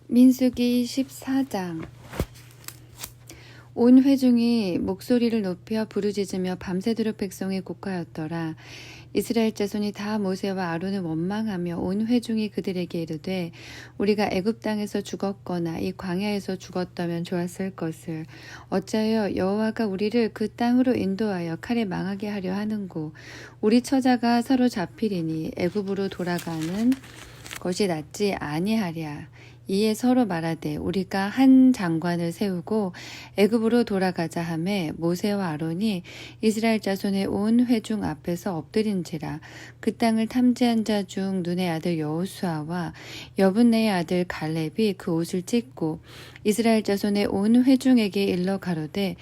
민수기 14장. 온 회중이 목소리를 높여 부르짖으며 밤새도록 백성이 곡하였더라. 이스라엘 자손이 다 모세와 아론을 원망하며 온 회중이 그들에게 이르되 우리가 애굽 땅에서 죽었거나 이 광야에서 죽었다면 좋았을 것을 어찌하여 여호와가 우리를 그 땅으로 인도하여 칼에 망하게 하려 하는고 우리 처자가 서로 잡히리니 애굽으로 돌아가는 것이 낫지 아니하랴. 이에 서로 말하되 우리가 한 장관을 세우고 애굽으로 돌아가자 하매 모세와 아론이 이스라엘 자손의 온 회중 앞에서 엎드린지라. 그 땅을 탐지한 자 중 눈의 아들 여호수아와 여분네의 아들 갈렙이 그 옷을 찢고 이스라엘 자손의 온 회중에게 일러 가로되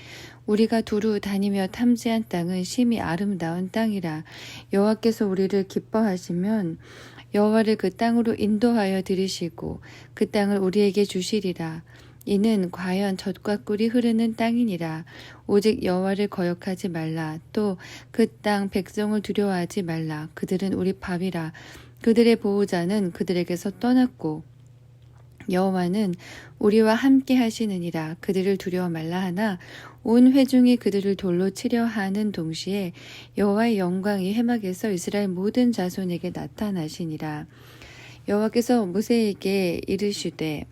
우리가 두루 다니며 탐지한 땅은 심히 아름다운 땅이라. 여호와께서 우리를 기뻐하시면 여호와를 그 땅으로 인도하여 들이시고 그 땅을 우리에게 주시리라. 이는 과연 젖과 꿀이 흐르는 땅이니라. 오직 여호와를 거역하지 말라. 또 그 땅 백성을 두려워하지 말라. 그들은 우리 밥이라. 그들의 보호자는 그들에게서 떠났고 여호와는 우리와 함께 하시느니라. 그들을 두려워 말라 하나 온 회중이 그들을 돌로 치려 하는 동시에 여호와의 영광이 회막에서 이스라엘 모든 자손에게 나타나시니라. 여호와께서 모세에게 이르시되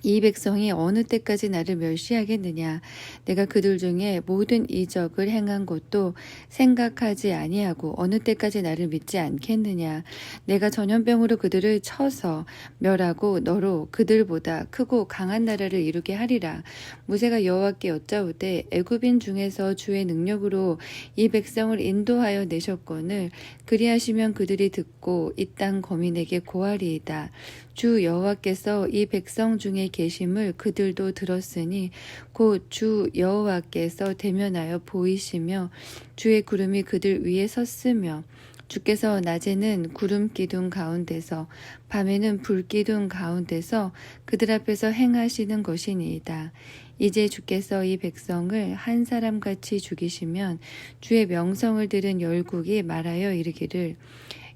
이 백성이 어느 때까지 나를 멸시하겠느냐. 내가 그들 중에 모든 이적을 행한 것도 생각하지 아니하고 어느 때까지 나를 믿지 않겠느냐. 내가 전염병으로 그들을 쳐서 멸하고 너로 그들보다 크고 강한 나라를 이루게 하리라. 모세가 여호와께 여짜오되 애굽인 중에서 주의 능력으로 이 백성을 인도하여 내셨거늘 그리하시면 그들이 듣고 이 땅 거민에게 고하리이다. 주 여호와께서 이 백성 중에 계심을 그들도 들었으니 곧 주 여호와께서 대면하여 보이시며 주의 구름이 그들 위에 섰으며 주께서 낮에는 구름 기둥 가운데서 밤에는 불 기둥 가운데서 그들 앞에서 행하시는 것이니이다. 이제 주께서 이 백성을 한 사람같이 죽이시면 주의 명성을 들은 열국이 말하여 이르기를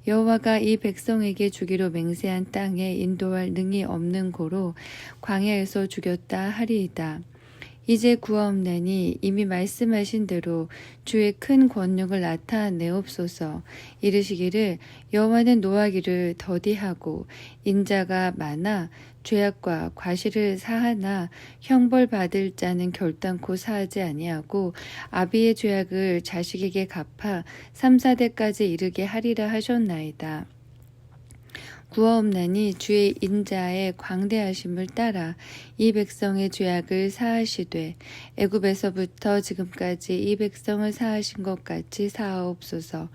여호와가 이 백성에게 주기로 맹세한 땅에 인도할 능이 없는 고로 광야에서 죽였다 하리이다. 이제 구하옵나니 이미 말씀하신 대로 주의 큰 권능을 나타내옵소서. 이르시기를 여호와는 노하기를 더디하고 인자가 많아 죄악과 과실을 사하나 형벌받을 자는 결단코 사하지 아니하고 아비의 죄악을 자식에게 갚아 3, 4대까지 이르게 하리라 하셨나이다. 구하옵나니 주의 인자의 광대하심을 따라 이 백성의 죄악을 사하시되 애굽에서부터 지금까지 이 백성을 사하신 것 같이 사하옵소서.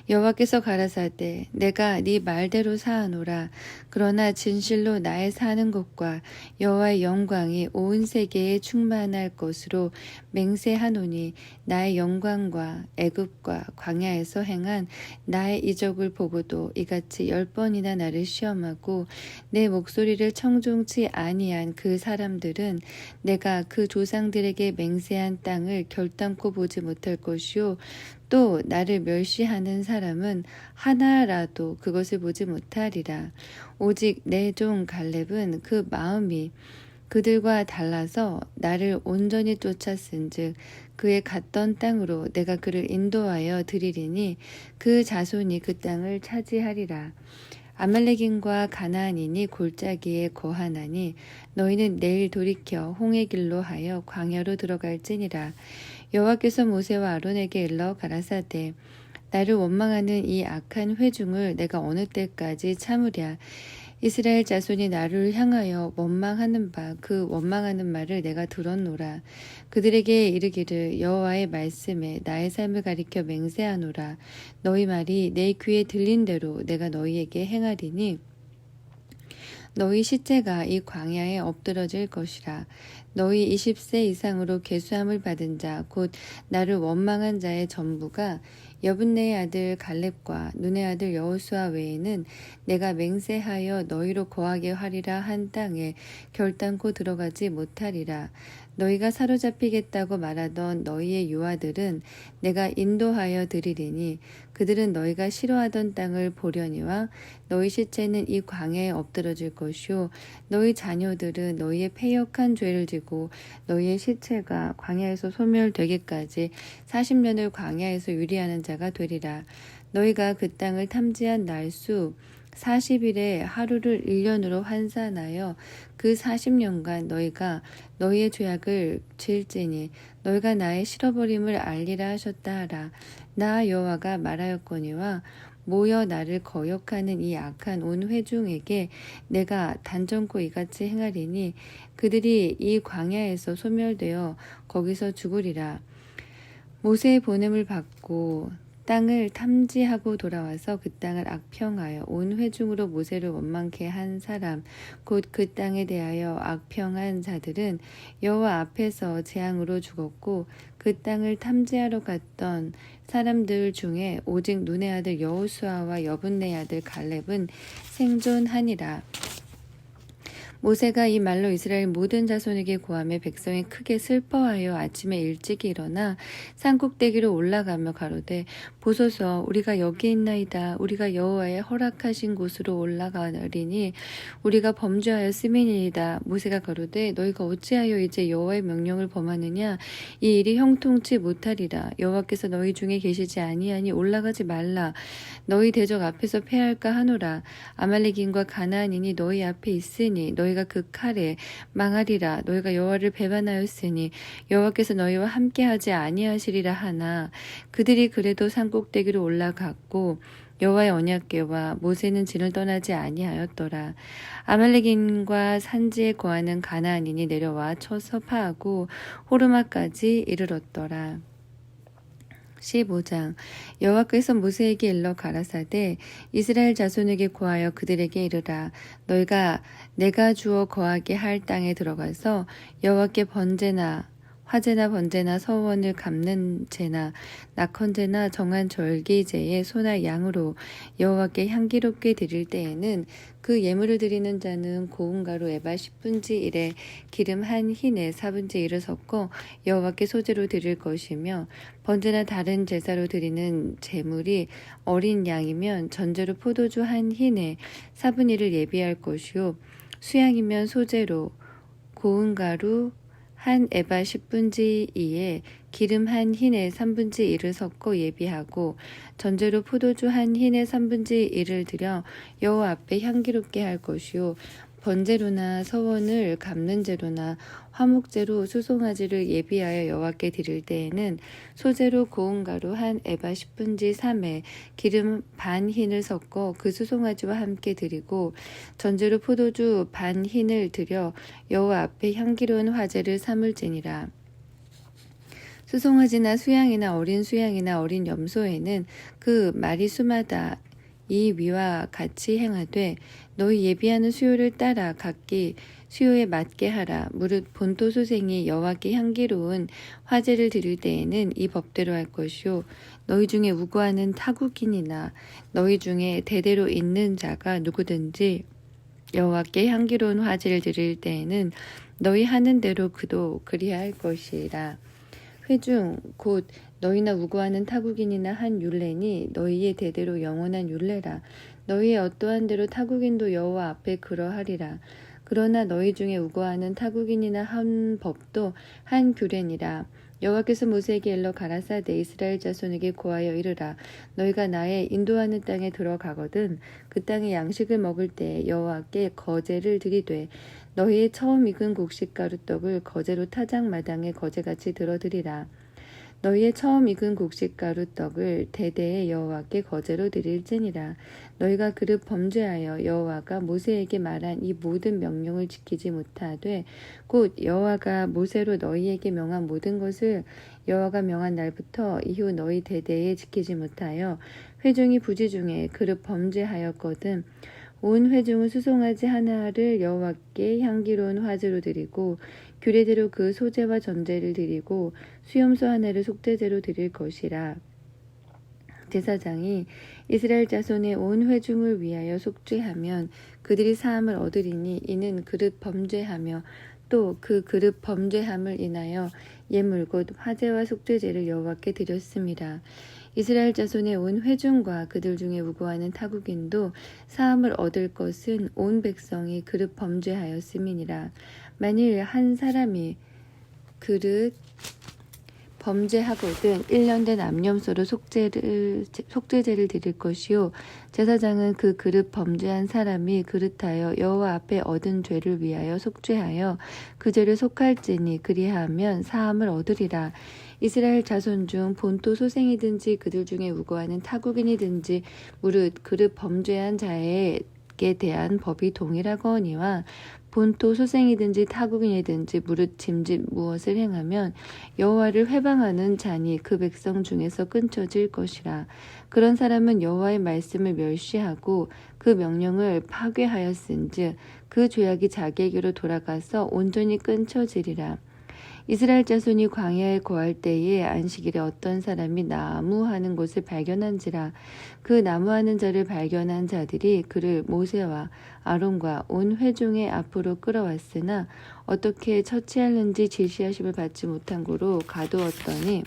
여호와께서 가라사대 내가 네 말대로 사하노라. 그러나 진실로 나의 사는 것과 여호와의 영광이 온 세계에 충만할 것으로 맹세하노니 나의 영광과 애굽과 광야에서 행한 나의 이적을 보고도 이같이 10번이나 나를 시험하고 내 목소리를 청종치 아니한 그 사람들은 내가 그 조상들에게 맹세한 땅을 결단코 보지 못할 것이요 또 나를 멸시하는 사람은 하나라도 그것을 보지 못하리라. 오직 내 종 갈렙은 그 마음이 그들과 달라서 나를 온전히 쫓았은즉 그의 갔던 땅으로 내가 그를 인도하여 드리리니 그 자손이 그 땅을 차지하리라. 아말렉인과 가나안인이 골짜기에 거하나니 너희는 내일 돌이켜 홍해 길로 하여 광야로 들어갈지니라. 여호와께서 모세와 아론에게 일러 가라사대 나를 원망하는 이 악한 회중을 내가 어느 때까지 참으랴. 이스라엘 자손이 나를 향하여 원망하는 바 그 원망하는 말을 내가 들었노라. 그들에게 이르기를 여호와의 말씀에 나의 삶을 가리켜 맹세하노라. 너희 말이 내 귀에 들린 대로 내가 너희에게 행하리니 너희 시체가 이 광야에 엎드러질 것이라. 너희 20세 이상으로 계수함을 받은 자 곧 나를 원망한 자의 전부가 여분네의 아들 갈렙과 눈의 아들 여호수아 외에는 내가 맹세하여 너희로 거하게 하리라 한 땅에 결단코 들어가지 못하리라. 너희가 사로잡히겠다고 말하던 너희의 유아들은 내가 인도하여 드리리니 그들은 너희가 싫어하던 땅을 보려니와 너희 시체는 이 광야에 엎드러질 것이요 너희 자녀들은 너희의 패역한 죄를 지고 너희의 시체가 광야에서 소멸되기까지 40년을 광야에서 유리하는 자가 되리라. 너희가 그 땅을 탐지한 날수 40일에 하루를 1년으로 환산하여 그 40년간 너희가 너희의 죄악을 질지니 너희가 나의 실어버림을 알리라 하셨다 하라. 나 여호와가 말하였거니와 모여 나를 거역하는 이 악한 온 회중에게 내가 단정코 이같이 행하리니 그들이 이 광야에서 소멸되어 거기서 죽으리라. 모세의 보냄을 받고 땅을 탐지하고 돌아와서 그 땅을 악평하여 온 회중으로 모세를 원망케 한 사람 곧 그 땅에 대하여 악평한 자들은 여호와 앞에서 재앙으로 죽었고 그 땅을 탐지하러 갔던 사람들 중에 오직 눈의 아들 여호수아와 여분네의 아들 갈렙은 생존하니라. 모세가 이 말로 이스라엘 모든 자손에게 고하며 백성이 크게 슬퍼하여 아침에 일찍 일어나 산꼭대기로 올라가며 가로되 보소서 우리가 여기 있나이다. 우리가 여호와의 허락하신 곳으로 올라가리니 우리가 범죄하였음이니이다. 모세가 가로되 너희가 어찌하여 이제 여호와의 명령을 범하느냐. 이 일이 형통치 못하리라. 여호와께서 너희 중에 계시지 아니하니 올라가지 말라. 너희 대적 앞에서 패할까 하노라. 아말렉인과 가나안인이 너희 앞에 있으니 너희가 그 칼에 망하리라. 너희가 여호와를 배반하였으니 여호와께서 너희와 함께하지 아니하시리라 하나 그들이 그래도 산꼭대기로 올라갔고 여호와의 언약궤와 모세는 진을 떠나지 아니하였더라. 아말렉인과 산지에 거하는 가나안인이 내려와 쳐서 파하고 호르마까지 이르렀더라. 15장 여호와께서 모세에게 일러 가라사대 이스라엘 자손에게 고하여 그들에게 이르라. 너희가 내가 주어 거하게 할 땅에 들어가서 여호와께 번제나 화제나 번제나 서원을 갚는 제나 낙헌제나 정한 절기제의 소나 양으로 여호와께 향기롭게 드릴 때에는 그 예물을 드리는 자는 고운 가루 에바 10분지 1에 기름 한 흰에 4분지 1을 섞어 여호와께 소제로 드릴 것이며 번제나 다른 제사로 드리는 제물이 어린 양이면 전제로 포도주 한 흰에 4분의 1을 예비할 것이요 수양이면 소제로 고운 가루 한 에바 10분지 2에 기름 한 흰에 3분지 1을 섞어 예비하고 전제로 포도주 한 흰에 3분지 1을 들여 여호와 앞에 향기롭게 할 것이요 번제로나 서원을 갚는 제로나 화목제로 수송아지를 예비하여 여호와께 드릴 때에는 소제로 고운 가루 한 에바 10분지 3에 기름 반 흰을 섞어 그 수송아지와 함께 드리고 전제로 포도주 반 흰을 들여 여호와 앞에 향기로운 화제를 삼을지니라. 수송아지나 수양이나 어린 수양이나 어린 염소에는 그 마리수마다 이 위와 같이 행하되 너희 예비하는 수요를 따라 각기 수요에 맞게 하라. 무릇 본토 소생이 여호와께 향기로운 화제를 드릴 때에는 이 법대로 할 것이요 너희 중에 우고하는 타국인이나 너희 중에 대대로 있는 자가 누구든지 여호와께 향기로운 화제를 드릴 때에는 너희 하는 대로 그도 그리할 것이라. 회중 곧 너희나 우고하는 타국인이나 한 율례니 너희의 대대로 영원한 율례라. 너희의 어떠한 대로 타국인도 여호와 앞에 그러하리라. 그러나 너희 중에 우고하는 타국인이나 한 법도 한 규례니라. 여호와께서 모세에게 일러 가라사대 이스라엘 자손에게 고하여 이르라. 너희가 나의 인도하는 땅에 들어가거든 그 땅의 양식을 먹을 때 여호와께 거제를 드리되 너희의 처음 익은 곡식가루 떡을 거제로 타작마당에 거제같이 들어드리라. 너희의 처음 익은 곡식가루 떡을 대대에 여호와께 거제로 드릴지니라. 너희가 그릇 범죄하여 여호와가 모세에게 말한 이 모든 명령을 지키지 못하되 곧 여호와가 모세로 너희에게 명한 모든 것을 여호와가 명한 날부터 이후 너희 대대에 지키지 못하여 회중이 부지 중에 그릇 범죄하였거든 온 회중은 수송아지 하나를 여호와께 향기로운 화제로 드리고 규례대로 그 소제와 전제를 드리고 수염소 하나를 속죄제로 드릴 것이라. 제사장이 이스라엘 자손의 온 회중을 위하여 속죄하면 그들이 사함을 얻으리니 이는 그릇 범죄하며 또 그 그릇 범죄함을 인하여 예물 곧 화제와 속죄제를 여호와께 드렸습니다. 이스라엘 자손의 온 회중과 그들 중에 우고하는 타국인도 사함을 얻을 것은 온 백성이 그릇 범죄하였음이니라. 만일 한 사람이 그릇 범죄하거든 1년 된 암염소로 속죄제를 드릴 것이요 제사장은 그 그릇 범죄한 사람이 그릇하여 여호와 앞에 얻은 죄를 위하여 속죄하여 그 죄를 속할지니 그리하면 사함을 얻으리라. 이스라엘 자손 중 본토 소생이든지 그들 중에 우고하는 타국인이든지 무릇 그릇 범죄한 자에게 대한 법이 동일하거니와 본토 소생이든지 타국인이든지 무릇 짐짓 무엇을 행하면 여호와를 회방하는 자니 그 백성 중에서 끊쳐질 것이라. 그런 사람은 여호와의 말씀을 멸시하고 그 명령을 파괴하였은즉 그 죄악이 자기에게로 돌아가서 온전히 끊쳐지리라. 이스라엘 자손이 광야에 거할 때에 안식일에 어떤 사람이 나무하는 곳을 발견한지라. 그 나무하는 자를 발견한 자들이 그를 모세와 아론과 온 회중의 앞으로 끌어왔으나 어떻게 처치하는지 지시하심을 받지 못한 고로 가두었더니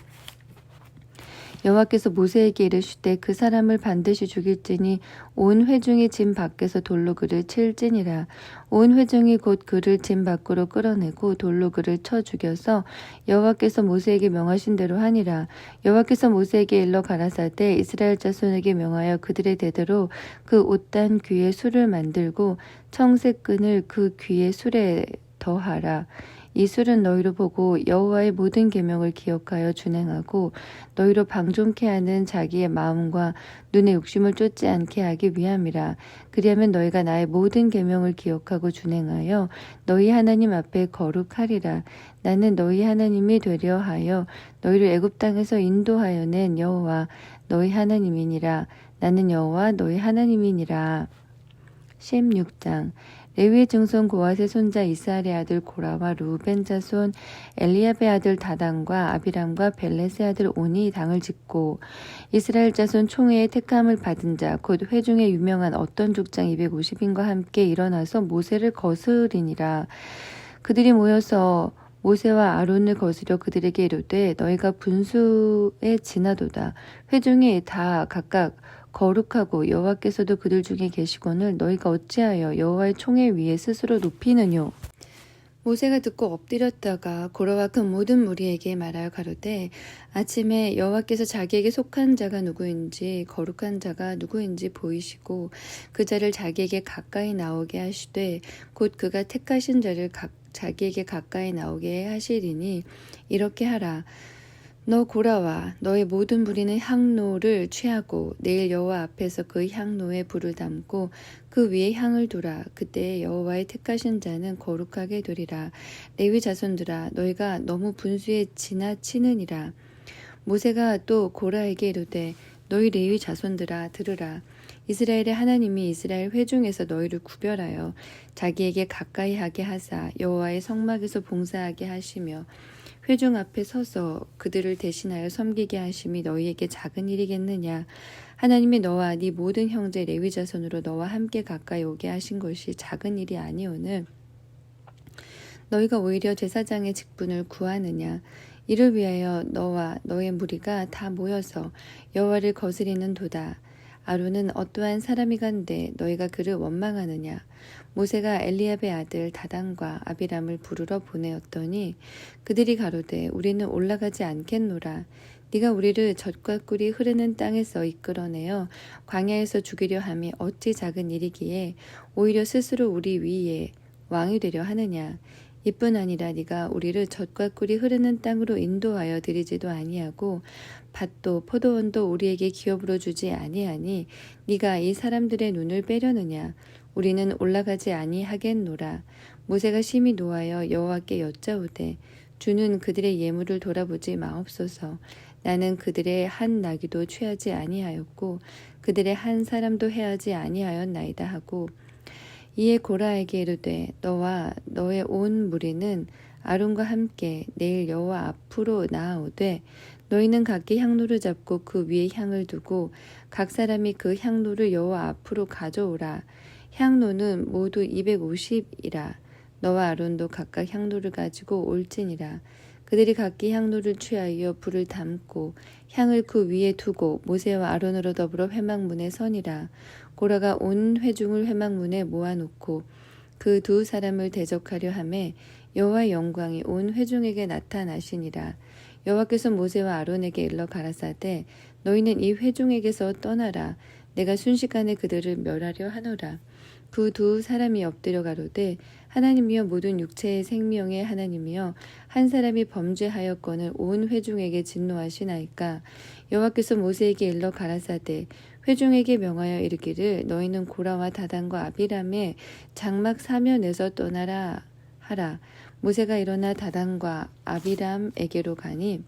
여호와께서 모세에게 이르시되 그 사람을 반드시 죽일지니 온 회중이 짐 밖에서 돌로 그를 칠지니라. 온 회중이 곧 그를 짐 밖으로 끌어내고 돌로 그를 쳐 죽여서 여호와께서 모세에게 명하신 대로 하니라. 여호와께서 모세에게 일러 가라사대 이스라엘 자손에게 명하여 그들의 대대로 그 옷단 귀에 술을 만들고 청색 끈을 그 귀에 술에 더하라. 이 술은 너희로 보고 여호와의 모든 계명을 기억하여 준행하고 너희로 방종케 하는 자기의 마음과 눈의 욕심을 쫓지 않게 하기 위함이라. 그리하면 너희가 나의 모든 계명을 기억하고 준행하여 너희 하나님 앞에 거룩하리라. 나는 너희 하나님이 되려 하여 너희를 애굽 땅에서 인도하여 낸 여호와 너희 하나님이니라. 나는 여호와 너희 하나님이니라. 16장 레위의 증손 고핫의 손자 이스할의 아들 고라와 루벤 자손 엘리압의 아들 다단과 아비람과 벨렛의 아들 온이 당을 짓고 이스라엘 자손 총회의 택함을 받은 자 곧 회중에 유명한 어떤 족장 250인과 함께 일어나서 모세를 거스리니라. 그들이 모여서 모세와 아론을 거스려 그들에게 이르되 너희가 분수에 지나도다. 회중이 다 각각 거룩하고 여호와께서도 그들 중에 계시거늘 너희가 어찌하여 여호와의 총회 위에 스스로 높이느뇨. 모세가 듣고 엎드렸다가 고라와 그 모든 무리에게 말하여 가로되 아침에 여호와께서 자기에게 속한 자가 누구인지 거룩한 자가 누구인지 보이시고 그 자를 자기에게 가까이 나오게 하시되 곧 그가 택하신 자를 자기에게 가까이 나오게 하시리니 이렇게 하라. 너 고라와 너의 모든 무리는 향로를 취하고 내일 여호와 앞에서 그 향로에 불을 담고 그 위에 향을 두라. 그때 여호와의 택하신 자는 거룩하게 되리라. 레위 자손들아 너희가 너무 분수에 지나치느니라. 모세가 또 고라에게 이르되 너희 레위 자손들아 들으라. 이스라엘의 하나님이 이스라엘 회중에서 너희를 구별하여 자기에게 가까이 하게 하사 여호와의 성막에서 봉사하게 하시며 회중 앞에 서서 그들을 대신하여 섬기게 하심이 너희에게 작은 일이겠느냐. 하나님이 너와 네 모든 형제 레위 자손으로 너와 함께 가까이 오게 하신 것이 작은 일이 아니오늘 너희가 오히려 제사장의 직분을 구하느냐. 이를 위하여 너와 너의 무리가 다 모여서 여호와를 거스리는 도다. 아론은 어떠한 사람이간데 너희가 그를 원망하느냐. 모세가 엘리압의 아들 다단과 아비람을 부르러 보내었더니 그들이 가로되 우리는 올라가지 않겠노라. 네가 우리를 젖과 꿀이 흐르는 땅에서 이끌어내어 광야에서 죽이려 함이 어찌 작은 일이기에 오히려 스스로 우리 위에 왕이 되려 하느냐. 이뿐 아니라 네가 우리를 젖과 꿀이 흐르는 땅으로 인도하여 드리지도 아니하고 밭도 포도원도 우리에게 기업으로 주지 아니하니 네가 이 사람들의 눈을 빼려느냐. 우리는 올라가지 아니하겠노라. 모세가 심히 노하여 여호와께 여짜오되 주는 그들의 예물을 돌아보지 마옵소서. 나는 그들의 한 나귀도 취하지 아니하였고 그들의 한 사람도 해하지 아니하였나이다 하고 이에 고라에게 이르되 너와 너의 온 무리는 아론과 함께 내일 여호와 앞으로 나아오되 너희는 각기 향로를 잡고 그 위에 향을 두고 각 사람이 그 향로를 여호와 앞으로 가져오라. 향로는 모두 250이라. 너와 아론도 각각 향로를 가지고 올지니라. 그들이 각기 향로를 취하여 불을 담고 향을 그 위에 두고 모세와 아론으로 더불어 회막문에 서니라. 고라가 온 회중을 회막문에 모아놓고 그 두 사람을 대적하려 하매 여호와의 영광이 온 회중에게 나타나시니라. 여호와께서 모세와 아론에게 일러 가라사대 너희는 이 회중에게서 떠나라. 내가 순식간에 그들을 멸하려 하노라. 그 두 사람이 엎드려 가로되 하나님이여 모든 육체의 생명의 하나님이여 한 사람이 범죄하였거늘 온 회중에게 진노하시나이까. 여호와께서 모세에게 일러 가라사대 회중에게 명하여 이르기를 너희는 고라와 다단과 아비람의 장막 사면에서 떠나라 하라. 모세가 일어나 다단과 아비람에게로 가니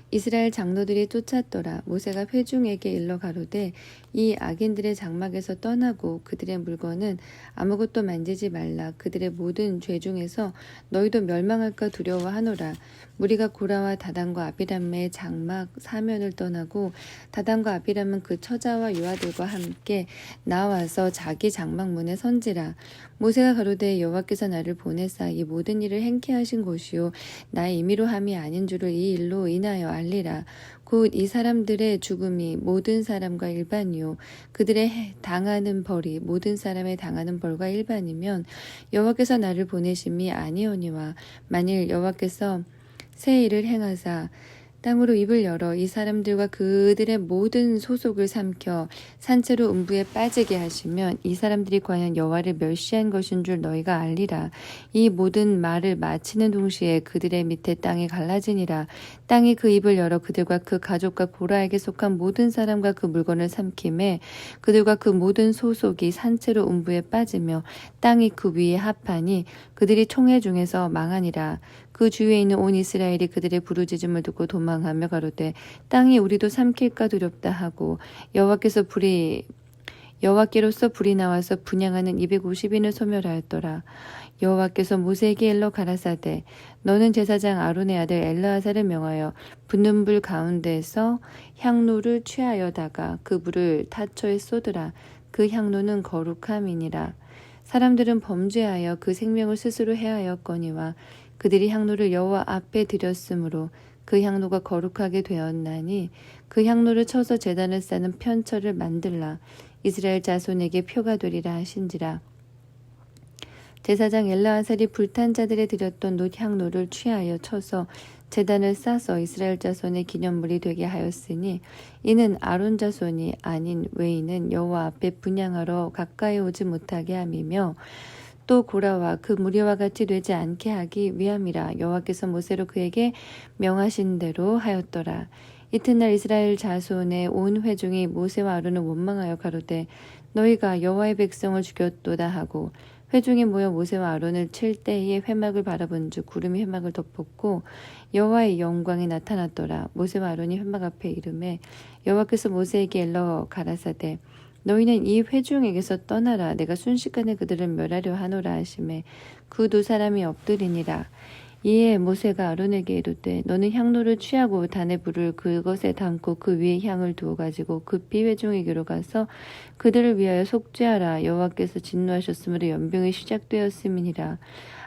이스라엘 장로들이 쫓았더라. 모세가 회중에게 일러 가로되 이 악인들의 장막에서 떠나고 그들의 물건은 아무것도 만지지 말라. 그들의 모든 죄 중에서 너희도 멸망할까 두려워하노라. 무리가 고라와 다단과 아비람의 장막 사면을 떠나고 다단과 아비람은 그 처자와 유아들과 함께 나와서 자기 장막 문에 선지라. 모세가 가로되 여호와께서 나를 보내사 이 모든 일을 행케 하신 곳이요 나의 임의로 함이 아닌 줄을 이 일로 인하여 알리라. 곧 이 사람들의 죽음이 모든 사람과 일반이요 그들의 당하는 벌이 모든 사람의 당하는 벌과 일반이면 여호와께서 나를 보내심이 아니오니와 만일 여호와께서 새 일을 행하사 땅으로 입을 열어 이 사람들과 그들의 모든 소속을 삼켜 산채로 음부에 빠지게 하시면 이 사람들이 과연 여호와를 멸시한 것인 줄 너희가 알리라. 이 모든 말을 마치는 동시에 그들의 밑에 땅이 갈라지니라. 땅이 그 입을 열어 그들과 그 가족과 고라에게 속한 모든 사람과 그 물건을 삼킴에 그들과 그 모든 소속이 산채로 음부에 빠지며 땅이 그 위에 합하니 그들이 총회 중에서 망하니라. 그 주위에 있는 온 이스라엘이 그들의 부르짖음을 듣고 도망하며 가로되 땅이 우리도 삼킬까 두렵다 하고 여호와께로서 불이 나와서 분향하는 250인을 소멸하였더라. 여호와께서 모세에게 일러 가라사대 너는 제사장 아론의 아들 엘르아살을 명하여 붙는 불 가운데서 향로를 취하여다가 그 불을 타초에 쏟으라. 그 향로는 거룩함이니라. 사람들은 범죄하여 그 생명을 스스로 해하였거니와 그들이 향로를 여호와 앞에 드렸으므로 그 향로가 거룩하게 되었나니 그 향로를 쳐서 제단을 쌓는 편처를 만들라. 이스라엘 자손에게 표가 되리라 하신지라. 제사장 엘르아살이 불탄 자들에 드렸던 놋 향로를 취하여 쳐서 제단을 싸서 이스라엘 자손의 기념물이 되게 하였으니 이는 아론 자손이 아닌 외인은 여호와 앞에 분향하러 가까이 오지 못하게 함이며 또 고라와 그 무리와 같이 되지 않게 하기 위함이라. 여호와께서 모세로 그에게 명하신 대로 하였더라. 이튿날 이스라엘 자손의 온 회중이 모세와 아론을 원망하여 가로되 너희가 여호와의 백성을 죽였도다 하고 회중이 모여 모세와 아론을 칠 때에 회막을 바라본즉 구름이 회막을 덮었고 여호와의 영광이 나타났더라. 모세와 아론이 회막 앞에 이르매 여호와께서 모세에게 일러 가라사대 너희는 이 회중에게서 떠나라. 내가 순식간에 그들을 멸하려 하노라 하시매 그 두 사람이 엎드리니라. 이에 모세가 아론에게 이르되 너는 향로를 취하고 단의 불을 그것에 담고 그 위에 향을 두어 가지고 급히 회중에게로 가서 그들을 위하여 속죄하라. 여호와께서 진노하셨으므로 연병이 시작되었음이니라.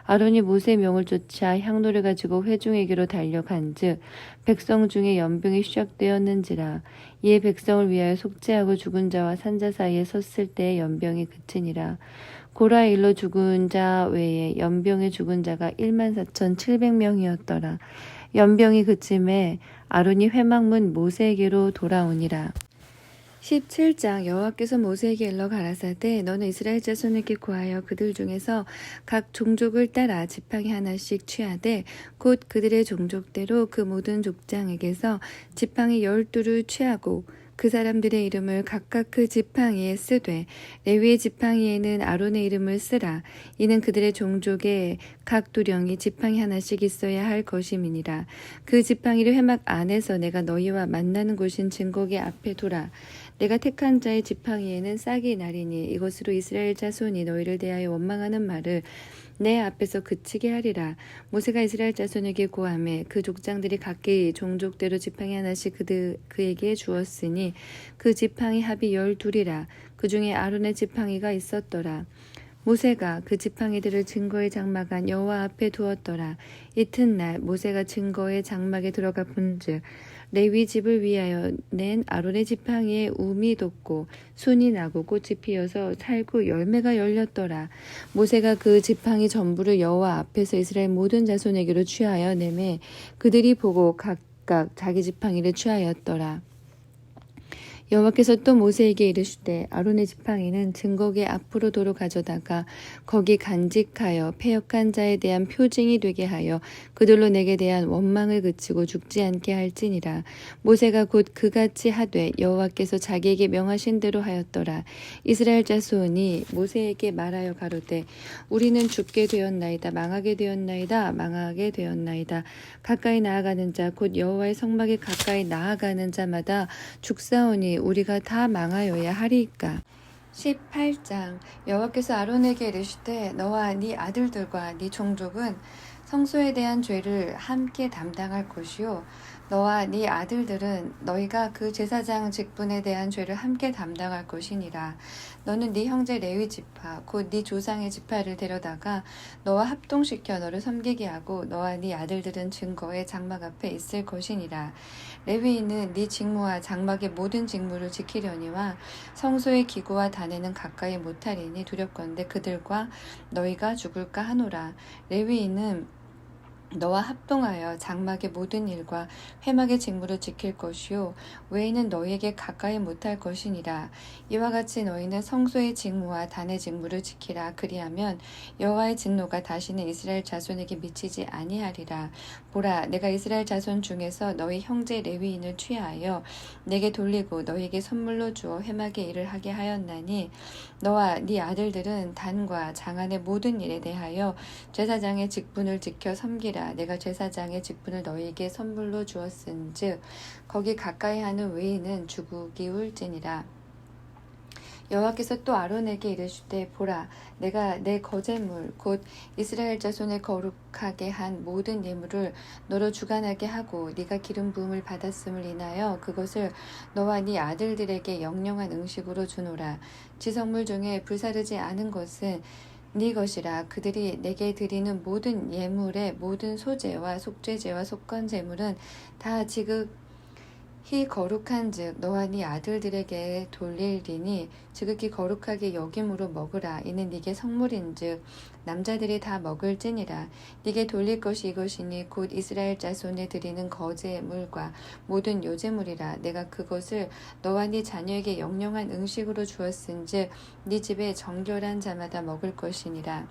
아론이 모세의 명을 쫓아 향로를 가지고 회중에게로 달려간즉 백성 중에 연병이 시작되었는지라. 이에 백성을 위하여 속죄하고 죽은 자와 산자 사이에 섰을 때에 연병이 그치니라. 고라의 일로 죽은 자 외에 연병에 죽은 자가 14,700명이었더라. 연병이 그침에 아론이 회막문 모세에게로 돌아오니라. 17장 여호와께서 모세에게 일러 가라사대 너는 이스라엘 자손에게 구하여 그들 중에서 각 종족을 따라 지팡이 하나씩 취하되 곧 그들의 종족대로 그 모든 족장에게서 지팡이 12를 취하고 그 사람들의 이름을 각각 그 지팡이에 쓰되 레위의 지팡이에는 아론의 이름을 쓰라. 이는 그들의 종족에 각 두령이 지팡이 하나씩 있어야 할 것임이니라. 그 지팡이를 회막 안에서 내가 너희와 만나는 곳인 증거기 앞에 두라. 내가 택한 자의 지팡이에는 싹이 나리니 이것으로 이스라엘 자손이 너희를 대하여 원망하는 말을 내 앞에서 그치게 하리라. 모세가 이스라엘 자손에게 고하매 그 족장들이 각기 종족대로 지팡이 하나씩 그에게 주었으니 그 지팡이 합이 12이라. 그 중에 아론의 지팡이가 있었더라. 모세가 그 지팡이들을 증거의 장막 여호와 앞에 두었더라. 이튿날 모세가 증거의 장막에 들어가 본즉 레위 집을 위하여 낸 아론의 지팡이에 움이 돋고 순이 나고 꽃이 피어서 살구 열매가 열렸더라. 모세가 그 지팡이 전부를 여호와 앞에서 이스라엘 모든 자손에게로 취하여 내매 그들이 보고 각각 자기 지팡이를 취하였더라. 여호와께서 또 모세에게 이르시되 아론의 지팡이는 증거궤 앞으로 도로 가져다가 거기 간직하여 패역한 자에 대한 표징이 되게 하여 그들로 내게 대한 원망을 그치고 죽지 않게 할지니라. 모세가 곧 그같이 하되 여호와께서 자기에게 명하신 대로 하였더라. 이스라엘 자손이 모세에게 말하여 가로되 우리는 죽게 되었나이다 망하게 되었나이다 망하게 되었나이다. 가까이 나아가는 자 곧 여호와의 성막에 가까이 나아가는 자마다 죽사오니 우리가 다 망하여야 하리이까. 18장. 여호와께서 아론에게 이르시되 너와 네 아들들과 네 종족은 성소에 대한 죄를 함께 담당할 것이요 너와 네 아들들은 너희가 그 제사장 직분에 대한 죄를 함께 담당할 것이니라. 너는 네 형제 레위 지파 곧 네 조상의 지파를 데려다가 너와 합동시켜 너를 섬기게 하고 너와 네 아들들은 증거의 장막 앞에 있을 것이니라. 레위인은 네 직무와 장막의 모든 직무를 지키려니와 성소의 기구와 단에는 가까이 못하리니 두렵건대 그들과 너희가 죽을까 하노라. 레위인은 너와 합동하여 장막의 모든 일과 회막의 직무를 지킬 것이요 외에는 너희에게 가까이 못할 것이니라. 이와 같이 너희는 성소의 직무와 단의 직무를 지키라. 그리하면 여호와의 진노가 다시는 이스라엘 자손에게 미치지 아니하리라. 보라, 내가 이스라엘 자손 중에서 너희 형제 레위인을 취하여 내게 돌리고 너희에게 선물로 주어 회막의 일을 하게 하였나니 너와 네 아들들은 단과 장안의 모든 일에 대하여 제사장의 직분을 지켜 섬기라. 내가 제사장의 직분을 너희에게 선물로 주었은즉 거기 가까이 하는 외인은 죽이 울지니라. 여호와께서 또 아론에게 이르시되 보라 내가 내 거제물 곧 이스라엘 자손을 거룩하게 한 모든 예물을 너로 주관하게 하고 네가 기름 부음을 받았음을 인하여 그것을 너와 네 아들들에게 영영한 음식으로 주노라. 지성물 중에 불사르지 않은 것은 네 것이라. 그들이 내게 드리는 모든 예물의 모든 소제와 속죄제와 속건 제물은 다 지극히 거룩한즉 너와 네 아들들에게 돌릴리니 지극히 거룩하게 여김으로 먹으라. 이는 네게 성물인즉 남자들이 다 먹을지니라. 네게 돌릴 것이 이것이니 곧 이스라엘 자손에 드리는 거제물과 모든 요제물이라. 내가 그것을 너와 네 자녀에게 영영한 음식으로 주었은즉 네 집에 정결한 자마다 먹을 것이니라.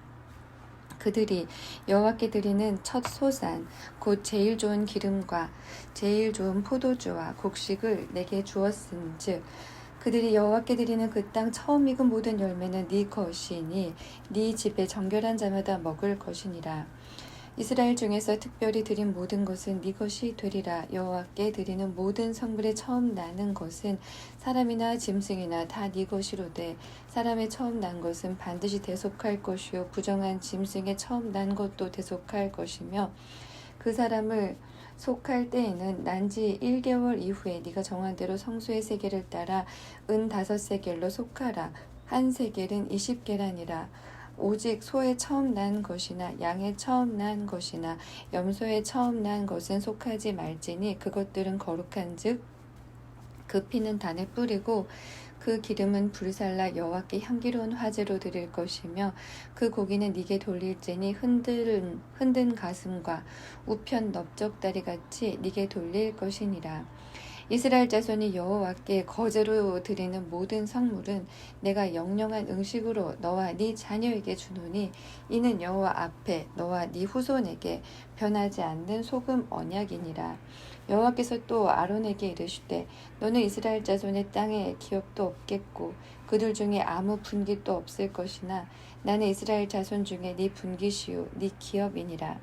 그들이 여호와께 드리는 첫 소산 곧 제일 좋은 기름과 제일 좋은 포도주와 곡식을 내게 주었은즉 그들이 여호와께 드리는 그 땅 처음 익은 모든 열매는 네 것이니 네 집에 정결한 자마다 먹을 것이니라. 이스라엘 중에서 특별히 드린 모든 것은 네 것이 되리라. 여호와께 드리는 모든 성물의 처음 나는 것은 사람이나 짐승이나 다 네 것이로되 사람의 처음 난 것은 반드시 대속할 것이요 부정한 짐승의 처음 난 것도 대속할 것이며 그 사람을 속할 때에는 난지 1개월 이후에 네가 정한 대로 성소의 세겔을 따라 은 5세겔로 속하라. 한 세겔은 20계란이라. 오직 소의 처음 난 것이나 양의 처음 난 것이나 염소의 처음 난 것은 속하지 말지니 그것들은 거룩한즉 그 피는 단에 뿌리고 그 기름은 불살라 여호와께 향기로운 화제로 드릴 것이며 그 고기는 네게 돌릴지니 흔든 가슴과 우편 넓적다리 같이 네게 돌릴 것이니라. 이스라엘 자손이 여호와께 거제로 드리는 모든 성물은 내가 영영한 음식으로 너와 네 자녀에게 주노니 이는 여호와 앞에 너와 네 후손에게 변하지 않는 소금 언약이니라. 여호와께서 또 아론에게 이르시되 너는 이스라엘 자손의 땅에 기업도 없겠고 그들 중에 아무 분깃도 없을 것이나 나는 이스라엘 자손 중에 네 분깃이요 네 기업이니라.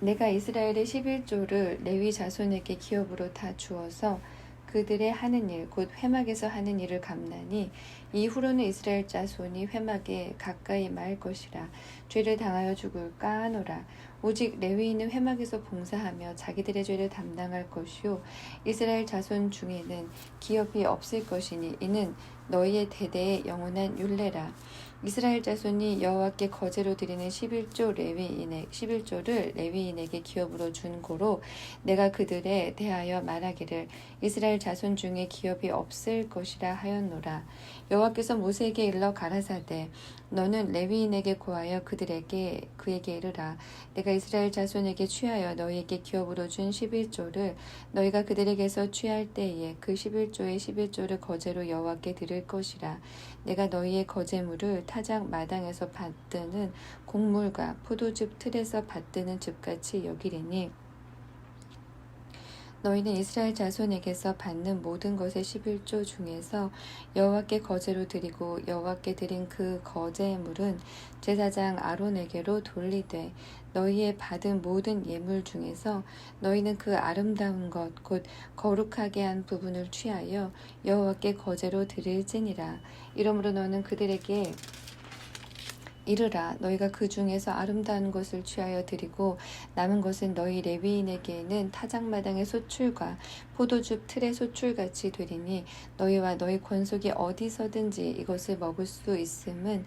내가 이스라엘의 11조를 레위 자손에게 기업으로 다 주어서 그들의 하는 일 곧 회막에서 하는 일을 갚나니 이후로는 이스라엘 자손이 회막에 가까이 말 것이라. 죄를 당하여 죽을까 하노라. 오직 레위인은 회막에서 봉사하며 자기들의 죄를 담당할 것이요 이스라엘 자손 중에는 기업이 없을 것이니 이는 너희의 대대의 영원한 율례라. 이스라엘 자손이 여호와께 거제로 드리는 11조를 레위인에게 기업으로 준 고로 내가 그들에 대하여 말하기를 이스라엘 자손 중에 기업이 없을 것이라 하였노라. 여호와께서 모세에게 일러 가라사대 너는 레위인에게 고하여 그에게 이르라. 내가 이스라엘 자손에게 취하여 너희에게 기업으로 준 11조를 너희가 그들에게서 취할 때에 그 11조의 11조를 거제로 여호와께 드릴 것이라. 내가 너희의 거제물을 타작 마당에서 받드는 곡물과 포도즙 틀에서 받드는 즙같이 여기리니 너희는 이스라엘 자손에게서 받는 모든 것의 11조 중에서 여호와께 거제로 드리고 여호와께 드린 그 거제물은 제사장 아론에게로 돌리되 너희의 받은 모든 예물 중에서 너희는 그 아름다운 것 곧 거룩하게 한 부분을 취하여 여호와께 거제로 드릴지니라. 이러므로 너는 그들에게 이르라. 너희가 그 중에서 아름다운 것을 취하여 드리고 남은 것은 너희 레위인에게는 타작마당의 소출과 포도즙 틀의 소출같이 되리니 너희와 너희 권속이 어디서든지 이것을 먹을 수 있음은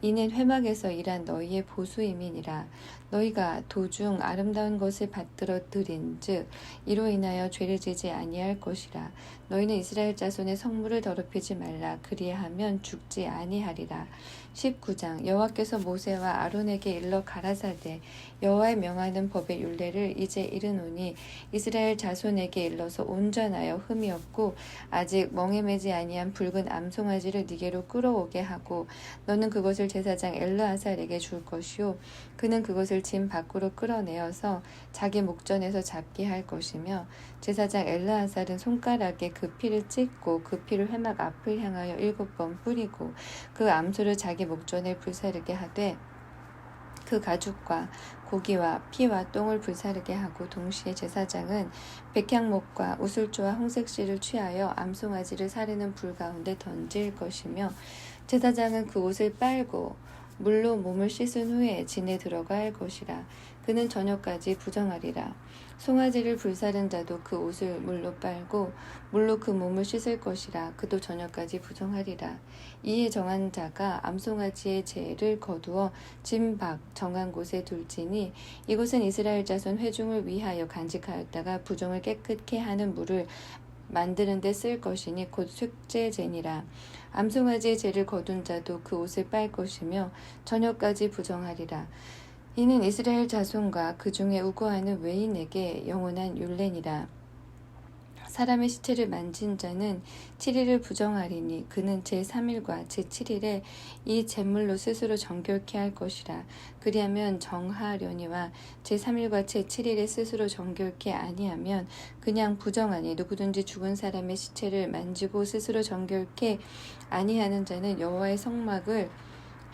이는 회막에서 일한 너희의 보수임이니라. 너희가 도중 아름다운 것을 받들어 드린즉 이로 인하여 죄를 지지 아니할 것이라. 너희는 이스라엘 자손의 성물을 더럽히지 말라. 그리하면 죽지 아니하리라. 19장 여호와께서 모세와 아론에게 일러 가라사대 여호와의 명하는 법의 율례를 이제 이르노니 이스라엘 자손에게 일러서 온전하여 흠이 없고 아직 멍에 매지 아니한 붉은 암송아지를 네게로 끌어오게 하고 너는 그것을 제사장 엘르아살에게 줄 것이요 그는 그것을 짐 밖으로 끌어내어서 자기 목전에서 잡게 할 것이며 제사장 엘르아살은 손가락에 그 피를 찍고 그 피를 회막 앞을 향하여 7번 뿌리고 그 암소를 자기 목전에 불사르게 하되 그 가죽과 고기와 피와 똥을 불사르게 하고 동시에 제사장은 백향목과 우슬초와 홍색실을 취하여 암송아지를 사르는 불 가운데 던질 것이며 제사장은 그 옷을 빨고 물로 몸을 씻은 후에 진에 들어가 할 것이라. 그는 저녁까지 부정하리라. 송아지를 불사른 자도 그 옷을 물로 빨고 물로 그 몸을 씻을 것이라. 그도 저녁까지 부정하리라. 이에 정한 자가 암송아지의 죄를 거두어 짐 밖 정한 곳에 둘지니 이곳은 이스라엘 자손 회중을 위하여 간직하였다가 부정을 깨끗게 하는 물을 만드는 데 쓸 것이니 곧 속죄제니라. 암송아지의 죄를 거둔 자도 그 옷을 빨 것이며 저녁까지 부정하리라. 이는 이스라엘 자손과 그 중에 우거하는 외인에게 영원한 율례니라. 사람의 시체를 만진 자는 7일을 부정하리니 그는 제3일과 제7일에 이 제물로 스스로 정결케 할 것이라. 그리하면 정하려니와 제3일과 제7일에 스스로 정결케 아니하면 그냥 부정하니 누구든지 죽은 사람의 시체를 만지고 스스로 정결케 아니하는 자는 여호와의 성막을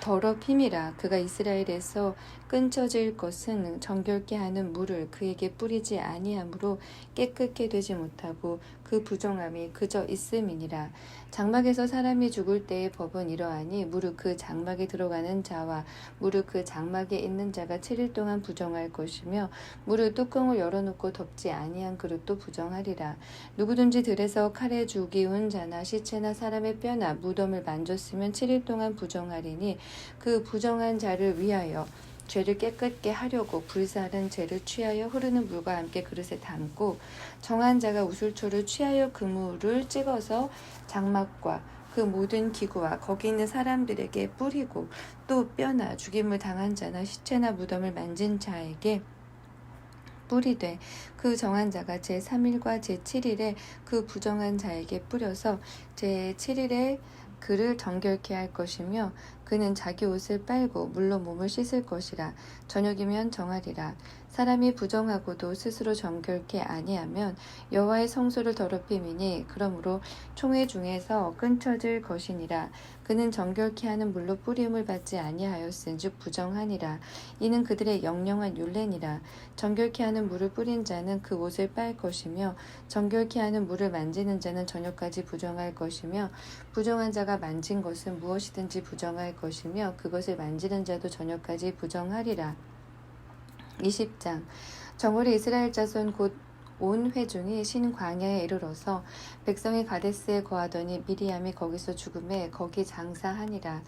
더럽힘이라. 그가 이스라엘에서 끊쳐질 것은 정결케 하는 물을 그에게 뿌리지 아니하므로 깨끗게 되지 못하고 그 부정함이 그저 있음이니라. 장막에서 사람이 죽을 때의 법은 이러하니 무릇 그 장막에 들어가는 자와 무릇 그 장막에 있는 자가 7일 동안 부정할 것이며 무릇 뚜껑을 열어놓고 덮지 아니한 그릇도 부정하리라. 누구든지 들에서 칼에 죽이운 자나 시체나 사람의 뼈나 무덤을 만졌으면 7일 동안 부정하리니 그 부정한 자를 위하여 죄를 깨끗게 하려고 불사른 죄를 취하여 흐르는 물과 함께 그릇에 담고 정한 자가 우슬초를 취하여 그 물을 찍어서 장막과 그 모든 기구와 거기 있는 사람들에게 뿌리고 또 뼈나 죽임을 당한 자나 시체나 무덤을 만진 자에게 뿌리되 그 정한 자가 제3일과 제7일에 그 부정한 자에게 뿌려서 제7일에 그를 정결케 할 것이며 그는 자기 옷을 빨고 물로 몸을 씻을 것이라. 저녁이면 정하리라. 사람이 부정하고도 스스로 정결케 아니하면 여호와의 성소를 더럽힘이니 그러므로 총회 중에서 끊쳐질 것이니라. 그는 정결케 하는 물로 뿌림을 받지 아니하였은즉 부정하니라. 이는 그들의 영영한 율례니라. 정결케 하는 물을 뿌린 자는 그 옷을 빨 것이며 정결케 하는 물을 만지는 자는 저녁까지 부정할 것이며 부정한 자가 만진 것은 무엇이든지 부정할 것이며 그것을 만지는 자도 저녁까지 부정하리라. 20장 정월에 이스라엘 자손 곧 온 회중이 신 광야에 이르러서 백성이 가데스에 거하더니 미리암이 거기서 죽음에 거기 장사하니라.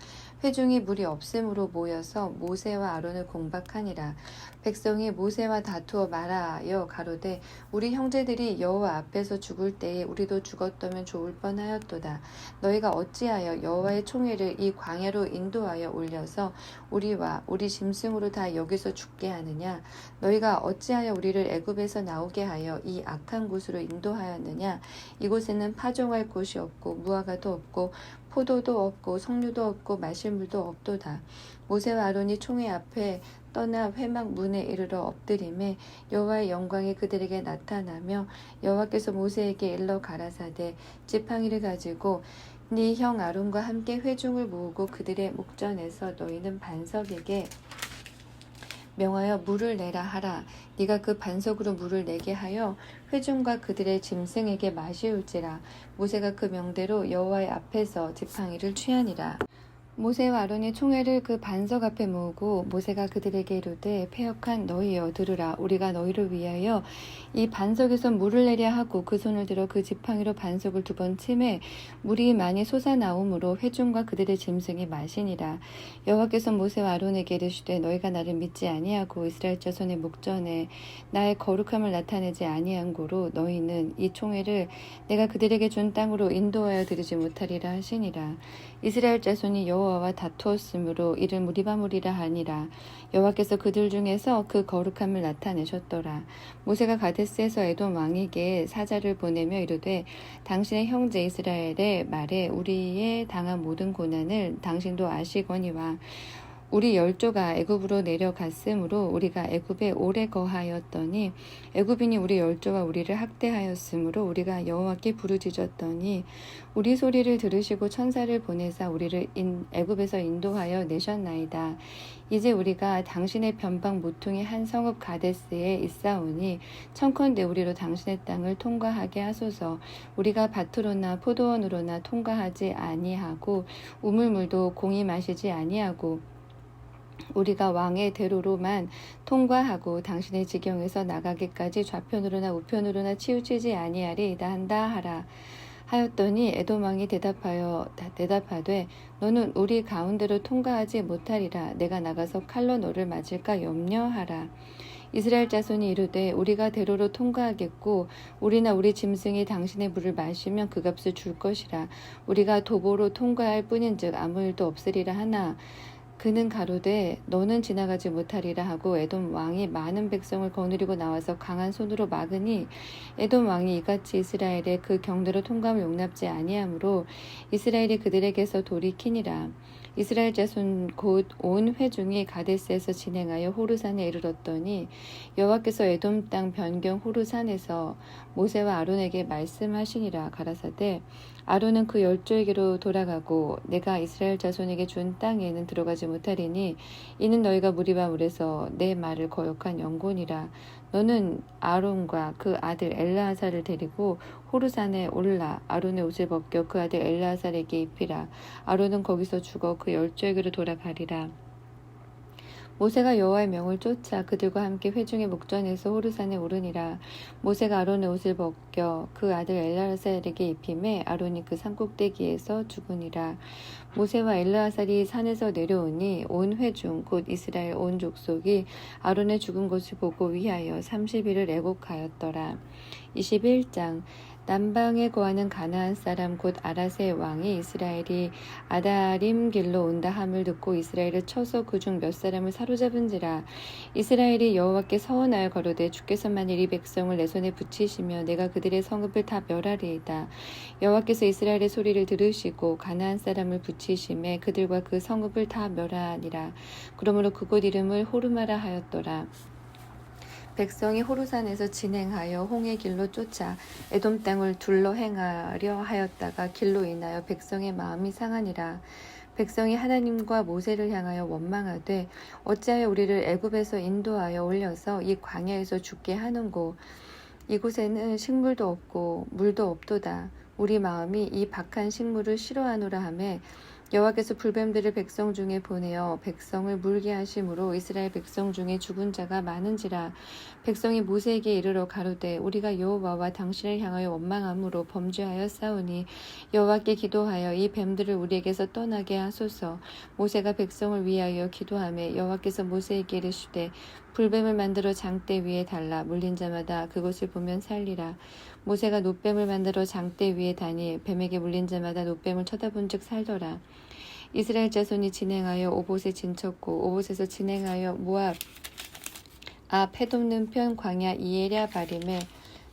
회중이 물이 없음으로 모여서 모세와 아론을 공박하니라. 백성이 모세와 다투어 말하여 가로되 우리 형제들이 여호와 앞에서 죽을 때에 우리도 죽었더면 좋을 뻔하였도다. 너희가 어찌하여 여호와의 총회를 이 광야로 인도하여 올려서 우리와 우리 짐승으로 다 여기서 죽게 하느냐? 너희가 어찌하여 우리를 애굽에서 나오게 하여 이 악한 곳으로 인도하였느냐? 이곳에는 파종할 곳이 없고 무화과도 없고 포도도 없고 석류도 없고 마실 물도 없도다. 모세와 아론이 총회 앞에 떠나 회막 문에 이르러 엎드림에 여호와의 영광이 그들에게 나타나며 여호와께서 모세에게 일러 가라사대 지팡이를 가지고 네 형 아론과 함께 회중을 모으고 그들의 목전에서 너희는 반석에게 명하여 물을 내라 하라. 네가 그 반석으로 물을 내게 하여 회중과 그들의 짐승에게 마시울지라. 모세가 그 명대로 여호와의 앞에서 지팡이를 취하니라. 모세와 아론이 총회를 그 반석 앞에 모으고 모세가 그들에게 이르되 패역한 너희여 들으라. 우리가 너희를 위하여 이 반석에서 물을 내려 하고 그 손을 들어 그 지팡이로 반석을 2번 치매 물이 많이 솟아나오므로 회중과 그들의 짐승이 마시니라. 여호와께서 모세와 아론에게 이르시되 너희가 나를 믿지 아니하고 이스라엘 자손의 목전에 나의 거룩함을 나타내지 아니한 고로 너희는 이 총회를 내가 그들에게 준 땅으로 인도하여 들이지 못하리라 하시니라. 이스라엘 자손이 여호와와 다투었으므로 이를 무리바무리라 하니라. 여호와께서 그들 중에서 그 거룩함을 나타내셨더라. 모세가 가데스에서 에돔 왕에게 사자를 보내며 이르되 당신의 형제 이스라엘의 말에 우리의 당한 모든 고난을 당신도 아시거니와 우리 열조가 애굽으로 내려갔으므로 우리가 애굽에 오래 거하였더니 애굽인이 우리 열조와 우리를 학대하였으므로 우리가 여호와께 부르짖었더니 우리 소리를 들으시고 천사를 보내사 우리를 애굽에서 인도하여 내셨나이다. 이제 우리가 당신의 변방 모퉁이 한 성읍 가데스에 있사오니 청컨대 우리로 당신의 땅을 통과하게 하소서. 우리가 밭으로나 포도원으로나 통과하지 아니하고 우물물도 공히 마시지 아니하고 우리가 왕의 대로로만 통과하고 당신의 지경에서 나가기까지 좌편으로나 우편으로나 치우치지 아니하리이다 한다 하라. 하였더니 에돔 왕이 대답하되 너는 우리 가운데로 통과하지 못하리라. 내가 나가서 칼로 너를 맞을까 염려하라. 이스라엘 자손이 이르되 우리가 대로로 통과하겠고 우리나 우리 짐승이 당신의 물을 마시면 그 값을 줄 것이라. 우리가 도보로 통과할 뿐인즉 아무 일도 없으리라 하나 그는 가로되 너는 지나가지 못하리라 하고 에돔 왕이 많은 백성을 거느리고 나와서 강한 손으로 막으니 에돔 왕이 이같이 이스라엘의 그 경대로 통과함을 용납지 아니하므로 이스라엘이 그들에게서 돌이키니라. 이스라엘 자손 곧 온 회중이 가데스에서 진행하여 호르산에 이르렀더니 여호와께서 에돔 땅 변경 호르산에서 모세와 아론에게 말씀하시니라. 가라사대 아론은 그 열조에게로 돌아가고 내가 이스라엘 자손에게 준 땅에는 들어가지 못하리니 이는 너희가 무리바 물에서 내 말을 거역한 영곤이라. 너는 아론과 그 아들 엘르아살을 데리고 호르산에 올라 아론의 옷을 벗겨 그 아들 엘르아살에게 입히라. 아론은 거기서 죽어 그 열조에게로 돌아가리라. 모세가 여호와의 명을 쫓아 그들과 함께 회중의 목전에서 호르산에 오르니라. 모세가 아론의 옷을 벗겨 그 아들 엘르아살에게 입힘에 아론이 그 산꼭대기에서 죽으니라. 모세와 엘르아살이 산에서 내려오니 온 회중 곧 이스라엘 온 족속이 아론의 죽은 것을 보고 위하여 30일을 애곡하였더라. 21장 남방에 거하는 가나안 사람 곧 아라세 왕이 이스라엘이 아다림 길로 온다 함을 듣고 이스라엘을 쳐서 그중 몇 사람을 사로잡은지라. 이스라엘이 여호와께 서원하여 거르되 주께서 만일 이 백성을 내 손에 붙이시며 내가 그들의 성읍을 다 멸하리이다. 여호와께서 이스라엘의 소리를 들으시고 가나안 사람을 붙이심에 그들과 그 성읍을 다 멸하니라. 그러므로 그곳 이름을 호르마라 하였더라. 백성이 호르산에서 진행하여 홍해 길로 쫓아 에돔 땅을 둘러 행하려 하였다가 길로 인하여 백성의 마음이 상하니라. 백성이 하나님과 모세를 향하여 원망하되 어찌하여 우리를 애굽에서 인도하여 올려서 이 광야에서 죽게 하는고. 이곳에는 식물도 없고 물도 없도다. 우리 마음이 이 박한 식물을 싫어하노라 하매 여호와께서 불뱀들을 백성 중에 보내어 백성을 물게 하심으로 이스라엘 백성 중에 죽은 자가 많은지라. 백성이 모세에게 이르러 가로되 우리가 여호와와 당신을 향하여 원망함으로 범죄하여 싸우니 여호와께 기도하여 이 뱀들을 우리에게서 떠나게 하소서. 모세가 백성을 위하여 기도하매 여호와께서 모세에게 이르시되 불뱀을 만들어 장대 위에 달라 물린 자마다 그것을 보면 살리라. 모세가 놋뱀을 만들어 장대 위에 다니 뱀에게 물린 자마다 놋뱀을 쳐다본즉 살더라. 이스라엘 자손이 진행하여 오봇에 진쳤고 오봇에서 진행하여 모압 앞 해돋는 편 광야 이에랴 바림에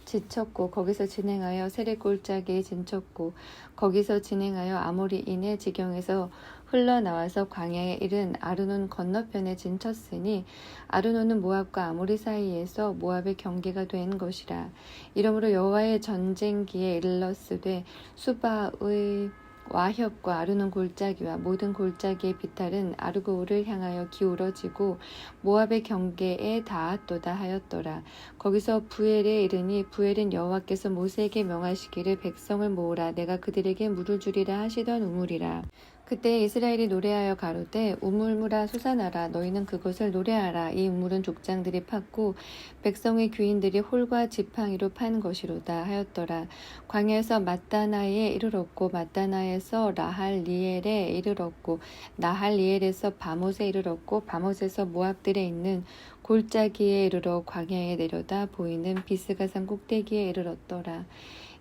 지쳤고 거기서 진행하여 세렛 골짜기에 진쳤고 거기서 진행하여 아모리인의 지경에서 흘러나와서 광야에 이른 아르논 건너편에 진쳤으니 아르논은 모압과 아모리 사이에서 모압의 경계가 된 것이라. 이러므로 여호와의 전쟁기에 이르렀으되 수바의 와협과 아르논 골짜기와 모든 골짜기의 비탈은 아르고를 향하여 기울어지고 모압의 경계에 닿았도다 하였더라. 거기서 부엘에 이르니 부엘은 여호와께서 모세에게 명하시기를 백성을 모으라 내가 그들에게 물을 주리라 하시던 우물이라. 그때 이스라엘이 노래하여 가로되 우물물아 솟아나라 너희는 그것을 노래하라. 이 우물은 족장들이 팠고 백성의 귀인들이 홀과 지팡이로 판 것이로다 하였더라. 광야에서 mat다나에 이르렀고 mat다나에서 라할리엘에 이르렀고 라할리엘에서 바못에 이르렀고 바못에서 모압들에 있는 골짜기에 이르러 광야에 내려다 보이는 비스가산 꼭대기에 이르렀더라.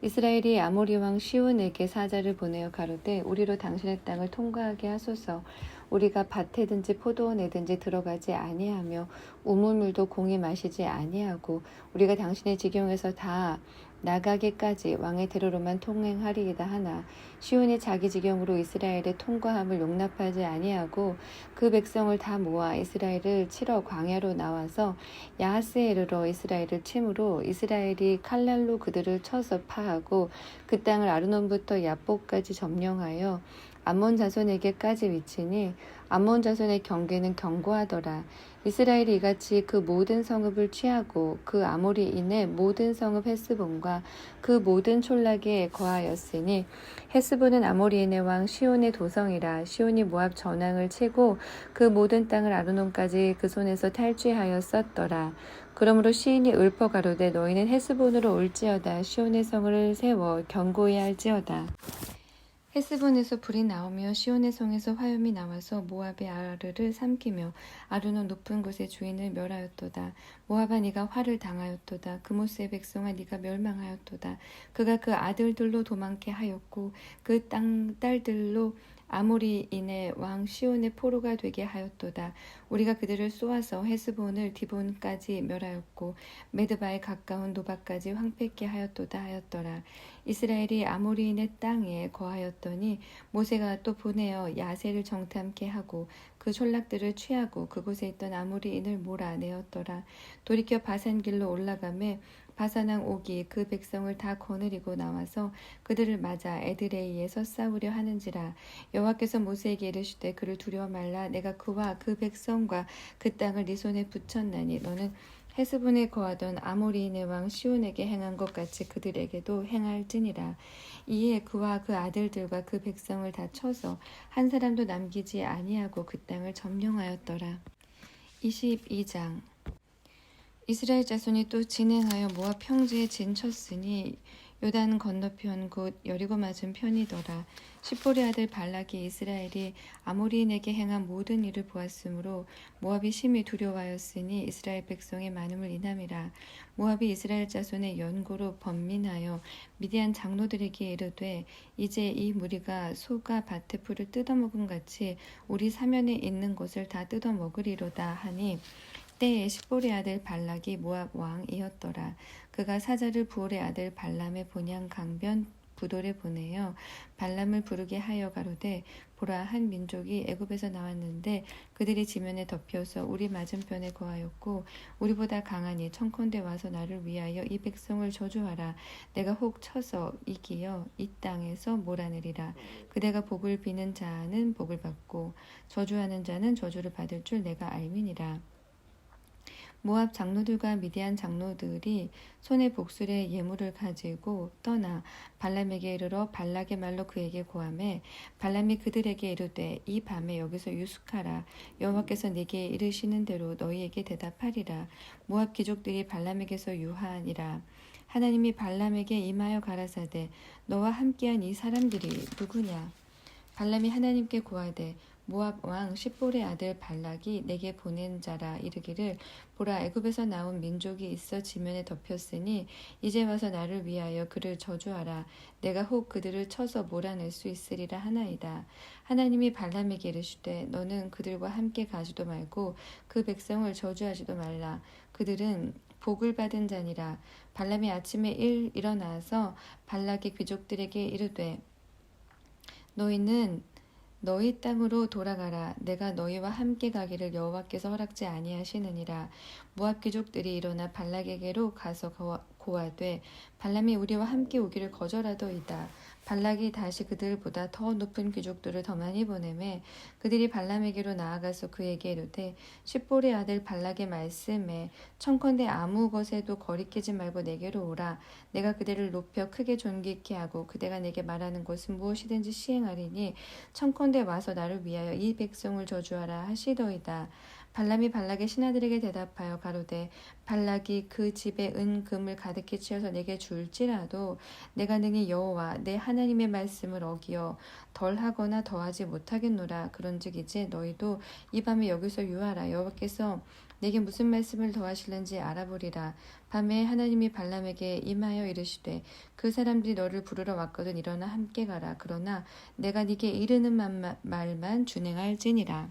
이스라엘이 아모리 왕 시온에게 사자를 보내어 가로되 우리로 당신의 땅을 통과하게 하소서. 우리가 밭에든지 포도원에든지 들어가지 아니하며 우물물도 공히 마시지 아니하고 우리가 당신의 지경에서 다 나가게까지 왕의 대로로만 통행하리이다 하나 시온이 자기 지경으로 이스라엘의 통과함을 용납하지 아니하고 그 백성을 다 모아 이스라엘을 치러 광야로 나와서 야하스에 이르러 이스라엘을 치므로 이스라엘이 칼날로 그들을 쳐서 파하고 그 땅을 아르논부터 야복까지 점령하여 암몬 자손에게까지 미치니 암몬 자손의 경계는 견고하더라. 이스라엘이 이같이 그 모든 성읍을 취하고 그 아모리인의 모든 성읍 헤스본과 그 모든 촌락에 거하였으니 헤스본은 아모리인의 왕 시온의 도성이라. 시온이 모압 전황을 치고 그 모든 땅을 아르논까지 그 손에서 탈취하였었더라. 그러므로 시인이 읊어 가로되 너희는 헤스본으로 올지어다 시온의 성을 세워 견고히 할지어다. 헤스본에서 불이 나오며 시온의 성에서 화염이 나와서 모압의 아르를 삼키며 아르논 높은 곳의 주인을 멸하였도다. 모압아 네가 화를 당하였도다. 그모스의 백성아 네가 멸망하였도다. 그가 그 아들들로 도망케 하였고 그 땅 딸들로 아모리인의 왕 시온의 포로가 되게 하였도다. 우리가 그들을 쏘아서 헤스본을 디본까지 멸하였고 메드바에 가까운 노바까지 황폐케 하였도다 하였더라. 이스라엘이 아모리인의 땅에 거하였더니 모세가 또 보내어 야세를 정탐케 하고 그 촌락들을 취하고 그곳에 있던 아모리인을 몰아내었더라. 돌이켜 바산길로 올라가매 바산왕 옥이 그 백성을 다 거느리고 나와서 그들을 맞아 에드레이에서 싸우려 하는지라. 여호와께서 모세에게 이르시되 그를 두려워 말라. 내가 그와 그 백성과 그 땅을 네 손에 붙였나니 너는 헤스본에 거하던 아모리인의 왕 시온에게 행한 것 같이 그들에게도 행할지니라. 이에 그와 그 아들들과 그 백성을 다 쳐서 한 사람도 남기지 아니하고 그 땅을 점령하였더라. 22장. 이스라엘 자손이 또 진행하여 모압 평지에 진쳤으니 요단 건너편 곧 여리고 맞은 편이더라. 십볼의 아들 발락이 이스라엘이 아모리인에게 행한 모든 일을 보았으므로 모압이 심히 두려워하였으니 이스라엘 백성의 많음을 인함이라. 모압이 이스라엘 자손의 연고로 번민하여 미디안 장로들에게 이르되 이제 이 무리가 소가 밭의 풀을 뜯어먹은 같이 우리 사면에 있는 것을 다 뜯어먹으리로다 하니 때에 십볼의 아들 발락이 모압 왕이었더라. 그가 사자를 부올의 아들 발람의 본향 강변 부도를 보내어 발람을 부르게 하여 가로되 보라 한 민족이 애굽에서 나왔는데 그들이 지면에 덮여서 우리 맞은편에 거하였고 우리보다 강하니 청컨대 와서 나를 위하여 이 백성을 저주하라. 내가 혹 쳐서 이기어 이 땅에서 몰아내리라. 그대가 복을 비는 자는 복을 받고 저주하는 자는 저주를 받을 줄 내가 알미니라. 모압 장로들과 미디안 장로들이 손에 복술의 예물을 가지고 떠나 발람에게 이르러 발락의 말로 그에게 고하매 발람이 그들에게 이르되 이 밤에 여기서 유숙하라. 여호와께서 네게 이르시는 대로 너희에게 대답하리라. 모압 귀족들이 발람에게서 유하니라. 하나님이 발람에게 임하여 가라사대 너와 함께한 이 사람들이 누구냐? 발람이 하나님께 고하되 모압 왕 십볼의 아들 발락이 내게 보낸 자라 이르기를 보라 애굽에서 나온 민족이 있어 지면에 덮였으니 이제 와서 나를 위하여 그를 저주하라. 내가 혹 그들을 쳐서 몰아낼 수 있으리라 하나이다. 하나님이 발람에게 이르시되 너는 그들과 함께 가지도 말고 그 백성을 저주하지도 말라. 그들은 복을 받은 자니라. 발람이 아침에 일어나서 발락의 귀족들에게 이르되 너희는 너희 땅으로 돌아가라. 내가 너희와 함께 가기를 여호와께서 허락지 아니하시느니라. 모압 귀족들이 일어나 발락에게로 가서 고하되 발람이 우리와 함께 오기를 거절하더이다. 발락이 다시 그들보다 더 높은 귀족들을 더 많이 보내매 그들이 발람에게로 나아가서 그에게 이르되 십볼의 아들 발락의 말씀에 청컨대 아무 것에도 거리끼지 말고 내게로 오라. 내가 그대를 높여 크게 존귀케 하고 그대가 내게 말하는 것은 무엇이든지 시행하리니 청컨대 와서 나를 위하여 이 백성을 저주하라 하시더이다. 발람이 발락의 신하들에게 대답하여 가로되 발락이 그 집에 은금을 가득히 채워서 내게 줄지라도 내가 능히 여호와 내 하나님의 말씀을 어기어 덜하거나 더하지 못하겠노라. 그런즉 이제 너희도 이 밤에 여기서 유하라. 여호와께서 내게 무슨 말씀을 더하실는지 알아보리라. 밤에 하나님이 발람에게 임하여 이르시되 그 사람들이 너를 부르러 왔거든 일어나 함께 가라. 그러나 내가 네게 이르는 말만 준행할지니라.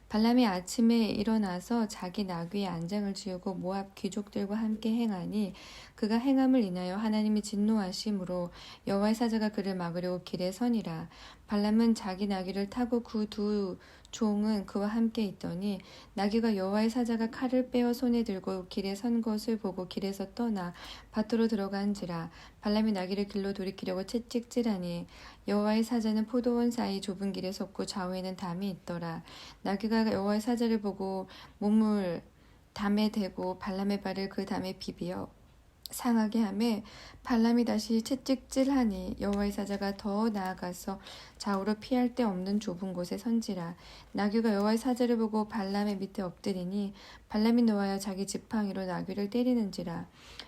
발람이 아침에 일어나서 자기 나귀의 안장을 지우고 모압 귀족들과 함께 행하니 그가 행함을 인하여 하나님이 진노하심으로 여호와의 사자가 그를 막으려고 길에 서니라. 발람은 자기 나귀를 타고 그 두 종은 그와 함께 있더니 나귀가 여호와의 사자가 칼을 빼어 손에 들고 길에 선 것을 보고 길에서 떠나 밭으로 들어간지라. 발람이 나귀를 길로 돌이키려고 채찍질하니 여호와의 사자는 포도원 사이 좁은 길에 섰고 좌우에는 담이 있더라. 나귀가 여호와의 사자를 보고 몸을 담에 대고 발람의 발을 그 담에 비비어 상하게 하매 발람이 다시 채찍질하니 여호와의 사자가 더 나아가서 좌우로 피할 데 없는 좁은 곳에 선지라. 나귀가 여호와의 사자를 보고 발람의 밑에 엎드리니 발람이 놓아여 자기 지팡이로 나귀를 때리는지라.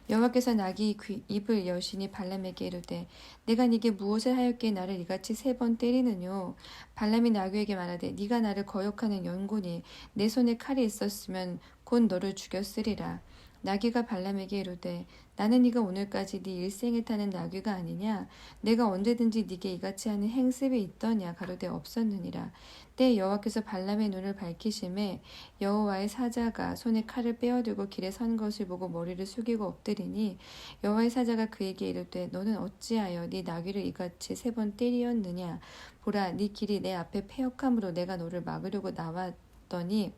여호와께서 나귀 입을 여시니 발람에게 이르되 내가 네게 무엇을 하였기에 나를 이같이 3번 때리느뇨. 발람이 나귀에게 말하되 네가 나를 거역하는 연고니 내 손에 칼이 있었으면 곧 너를 죽였으리라. 나귀가 발람에게 이르되 나는 네가 오늘까지 네 일생에 타는 나귀가 아니냐. 내가 언제든지 네게 이같이 하는 행습이 있더냐. 가로되 없었느니라. 때에 여호와께서 발람의 눈을 밝히심에 여호와의 사자가 손에 칼을 빼어들고 길에 선 것을 보고 머리를 숙이고 엎드리니 여호와의 사자가 그에게 이르되 너는 어찌하여 네 나귀를 이같이 3번 때리었느냐. 보라 네 길이 내 앞에 패역함으로 내가 너를 막으려고 나왔더니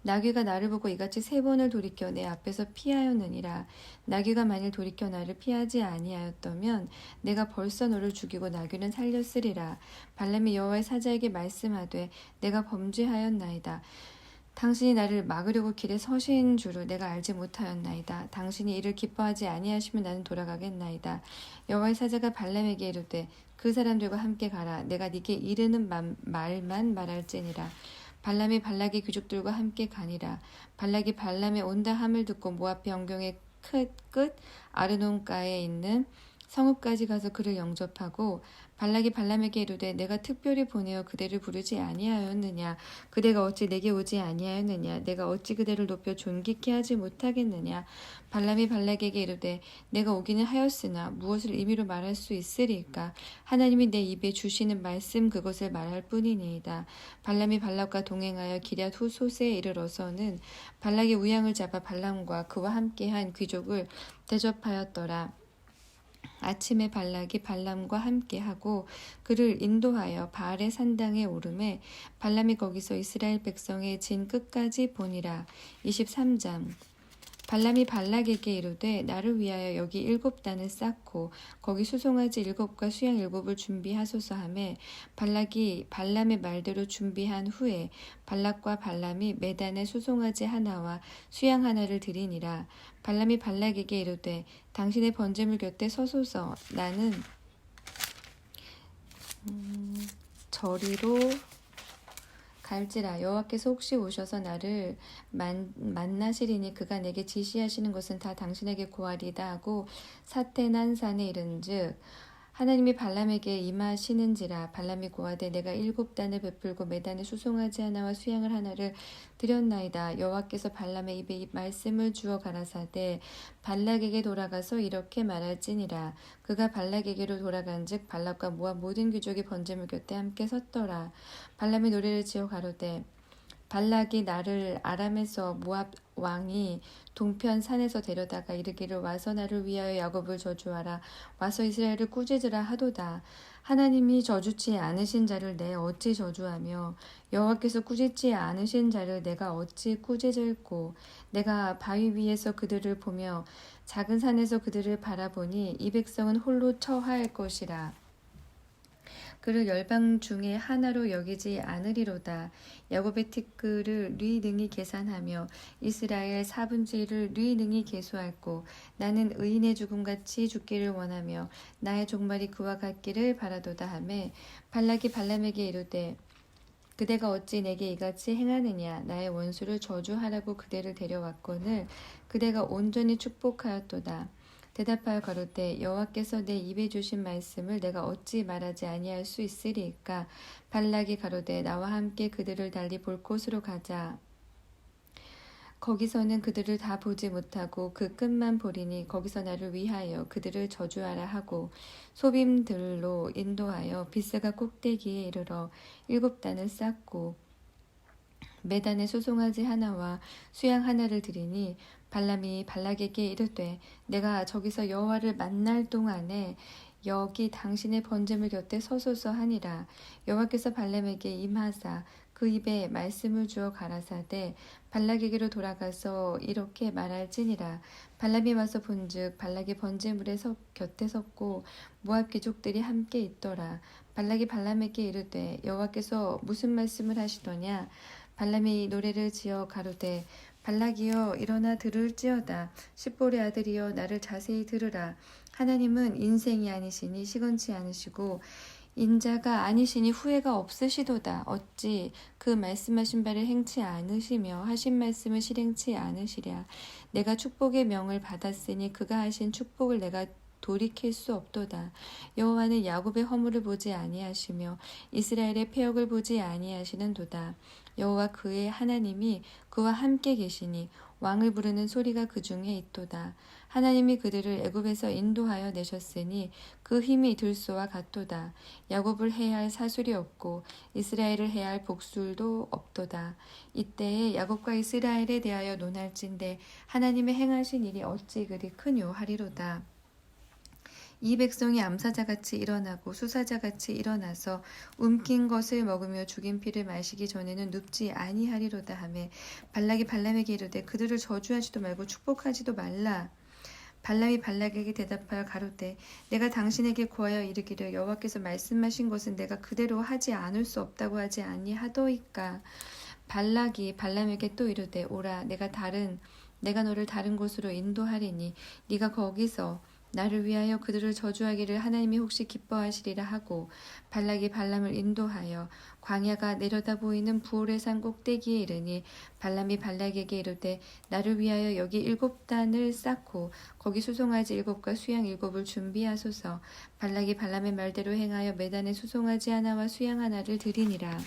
나귀가 나를 보고 이같이 3번을 돌이켜 내 앞에서 피하였느니라. 나귀가 만일 돌이켜 나를 피하지 아니하였다면 내가 벌써 너를 죽이고 나귀는 살렸으리라. 발람이 여호와의 사자에게 말씀하되 내가 범죄하였나이다. 당신이 나를 막으려고 길에 서신 줄을 내가 알지 못하였나이다. 당신이 이를 기뻐하지 아니하시면 나는 돌아가겠나이다. 여호와의 사자가 발람에게 이르되 그 사람들과 함께 가라. 내가 네게 이르는 말만 말할지니라. 발람이 발락의 귀족들과 함께 가니라. 발락이 발람의 온다 함을 듣고 모압 영경의 끝 아르논가에 있는 성읍까지 가서 그를 영접하고 발락이 발람에게 이르되 내가 특별히 보내어 그대를 부르지 아니하였느냐. 그대가 어찌 내게 오지 아니하였느냐. 내가 어찌 그대를 높여 존귀케 하지 못하겠느냐. 발람이 발락에게 이르되 내가 오기는 하였으나 무엇을 의미로 말할 수 있으리까. 하나님이 내 입에 주시는 말씀 그것을 말할 뿐이니이다. 발람이 발락과 동행하여 기럇 후솥에 이르러서는 발락의 우양을 잡아 발람과 그와 함께한 귀족을 대접하였더라. 아침에 발락이 발람과 함께하고 그를 인도하여 바알의 산당에 오르매 발람이 거기서 이스라엘 백성의 진 끝까지 보니라. 23장. 발람이 발락에게 이르되 나를 위하여 여기 7단을 쌓고 거기 수송아지 7과 수양 7을 준비하소서 하매 발락이 발람의 말대로 준비한 후에 발락과 발람이 매단에 수송아지 하나와 수양 하나를 드리니라. 발람이 발락에게 이르되 당신의 번제물 곁에 서소서. 나는 저리로 갈지라. 여호와께서 혹시 오셔서 나를 만나시리니 그가 내게 지시하시는 것은 다 당신에게 고하리다 하고 사테난 산에 이른즉 하나님이 발람에게 임하시는지라. 발람이 고하되 내가 7단을 베풀고 매단에 수송아지 하나와 수양을 하나를 드렸나이다. 여호와께서 발람의 입에 이 말씀을 주어 가라사대 발락에게 돌아가서 이렇게 말할지니라. 그가 발락에게로 돌아간즉 발락과 모압 모든 귀족이 번제물 곁에 함께 섰더라. 발람이 노래를 지어 가로되 발락이 나를 아람에서 모압 왕이 동편 산에서 데려다가 이르기를 와서 나를 위하여 야곱을 저주하라. 와서 이스라엘을 꾸짖으라 하도다. 하나님이 저주치 않으신 자를 내 어찌 저주하며 여호와께서 꾸짖지 않으신 자를 내가 어찌 꾸짖을꼬. 내가 바위 위에서 그들을 보며 작은 산에서 그들을 바라보니 이 백성은 홀로 처할 것이라. 그를 열방 중에 하나로 여기지 않으리로다. 야곱의 티끌을 네 능히 계산하며 이스라엘 4분의 1을 네 능히 계수할고 나는 의인의 죽음같이 죽기를 원하며 나의 종말이 그와 같기를 바라도다 하매 발락이 발람에게 이르되 그대가 어찌 내게 이같이 행하느냐. 나의 원수를 저주하라고 그대를 데려왔거늘 그대가 온전히 축복하였도다. 대답하여 가로되 여호와께서 내 입에 주신 말씀을 내가 어찌 말하지 아니할 수 있으리이까. 발락이 가로되 나와 함께 그들을 달리 볼 곳으로 가자. 거기서는 그들을 다 보지 못하고 그 끝만 보리니 거기서 나를 위하여 그들을 저주하라 하고 소빔들로 인도하여 비스가 꼭대기에 이르러 7단을 쌓고 매단에 수송아지 하나와 수양 하나를 드리니 발람이 발락에게 이르되 내가 저기서 여호와를 만날 동안에 여기 당신의 번제물 곁에 서소서 하니라. 여호와께서 발람에게 임하사 그 입에 말씀을 주어 가라사대 발락에게로 돌아가서 이렇게 말할지니라. 발람이 와서 본즉 발락이 번제물에 곁에 섰고 모압 귀족들이 함께 있더라. 발락이 발람에게 이르되 여호와께서 무슨 말씀을 하시더냐. 발람이 노래를 지어 가로되 발락이여 일어나 들을지어다. 십볼의 아들이여 나를 자세히 들으라. 하나님은 인생이 아니시니 시건치 않으시고 인자가 아니시니 후회가 없으시도다. 어찌 그 말씀하신 바를 행치 않으시며 하신 말씀을 실행치 않으시랴. 내가 축복의 명을 받았으니 그가 하신 축복을 내가 돌이킬 수 없도다. 여호와는 야곱의 허물을 보지 아니하시며 이스라엘의 패역을 보지 아니하시는도다. 여호와 그의 하나님이 그와 함께 계시니 왕을 부르는 소리가 그 중에 있도다. 하나님이 그들을 애굽에서 인도하여 내셨으니 그 힘이 들소와 같도다. 야곱을 해할 사술이 없고 이스라엘을 해할 복술도 없도다. 이때에 야곱과 이스라엘에 대하여 논할진대 하나님의 행하신 일이 어찌 그리 크뇨 하리로다. 이 백성이 암사자같이 일어나고 수사자같이 일어나서 움킨 것을 먹으며 죽인 피를 마시기 전에는 눕지 아니하리로다 하매 발락이 발람에게 이르되 그들을 저주하지도 말고 축복하지도 말라. 발람이 발락에게 대답하여 가로되 내가 당신에게 구하여 이르기를 여호와께서 말씀하신 것은 내가 그대로 하지 않을 수 없다고 하지 아니하더이까. 발락이 발람에게 또 이르되 오라 내가 너를 다른 곳으로 인도하리니 네가 거기서 나를 위하여 그들을 저주하기를 하나님이 혹시 기뻐하시리라 하고 발락이 발람을 인도하여 광야가 내려다 보이는 부올의 산 꼭대기에 이르니 발람이 발락에게 이르되 나를 위하여 여기 7단을 쌓고 거기 수송아지 7과 수양 7을 준비하소서. 발락이 발람의 말대로 행하여 매단에 수송아지 하나와 수양 하나를 드리니라.